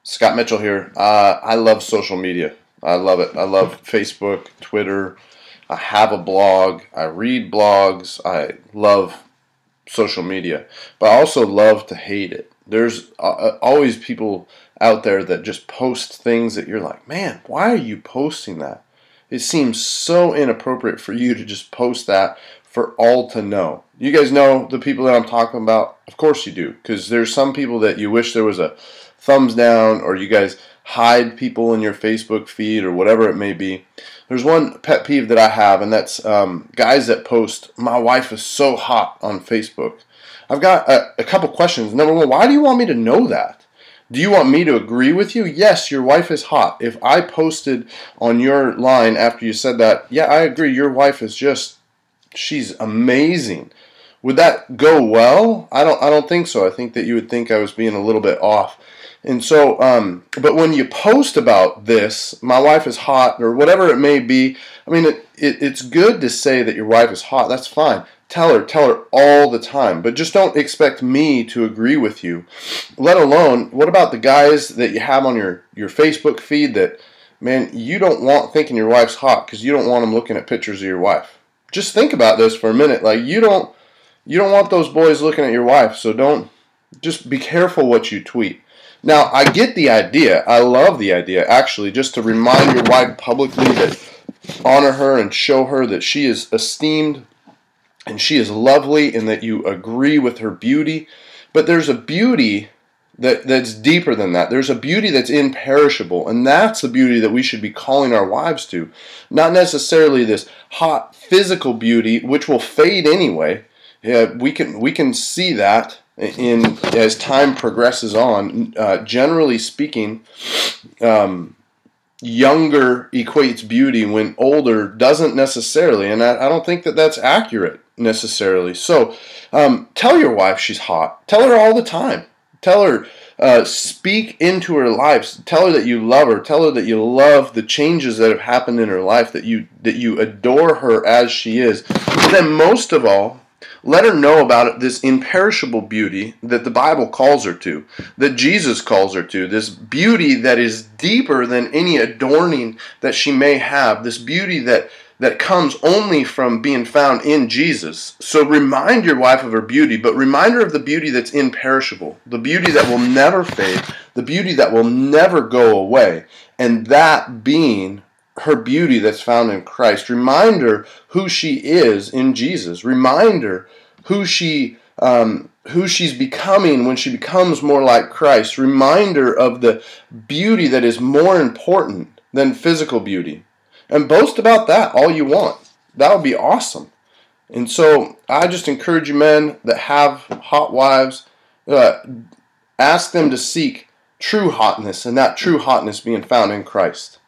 Scott Mitchell here. I love social media. I love it. I love Facebook, Twitter. I have a blog. I read blogs. I love social media. But I also love to hate it. There's always people out there that just post things that you're like, man, why are you posting that? It seems so inappropriate for you to just post that for all to know. You guys know the people that I'm talking about? Of course you do, because there's some people that you wish there was a thumbs down, or you guys hide people in your Facebook feed or whatever it may be. There's one pet peeve that I have, and that's guys that post, "My wife is so hot," on Facebook. I've got a couple questions. Number one, why do you want me to know that? Do you want me to agree with you? Yes, your wife is hot. If I posted on your line after you said that, yeah, I agree, your wife is just, she's amazing. Would that go well? I don't think so. I think that you would think I was being a little bit off. And so, but when you post about this, "My wife is hot," or whatever it may be, I mean, it's good to say that your wife is hot. That's fine. Tell her all the time. But just don't expect me to agree with you. Let alone, what about the guys that you have on your Facebook feed that, man, you don't want thinking your wife's hot because you don't want them looking at pictures of your wife? Just think about this for a minute. Like, you don't want those boys looking at your wife, so just be careful what you tweet. Now, I get the idea. I love the idea, actually, just to remind your wife publicly that honor her and show her that she is esteemed and she is lovely and that you agree with her beauty. But there's a beauty that's deeper than that. There's a beauty that's imperishable, and that's the beauty that we should be calling our wives to. Not necessarily this hot physical beauty, which will fade anyway. Yeah, we can see that as time progresses on. Generally speaking, younger equates beauty when older doesn't necessarily, and I don't think that that's accurate necessarily. So tell your wife she's hot. Tell her all the time. Tell her, speak into her life. Tell her that you love her. Tell her that you love the changes that have happened in her life, that you adore her as she is. And then most of all, let her know about it, this imperishable beauty that the Bible calls her to, that Jesus calls her to, this beauty that is deeper than any adorning that she may have, this beauty that comes only from being found in Jesus. So remind your wife of her beauty, but remind her of the beauty that's imperishable, the beauty that will never fade, the beauty that will never go away, and that being her beauty that's found in Christ. Remind her who she is in Jesus. Remind her who she's becoming when she becomes more like Christ. Remind her of the beauty that is more important than physical beauty. And boast about that all you want. That would be awesome. And so I just encourage you men that have hot wives, ask them to seek true hotness, and that true hotness being found in Christ.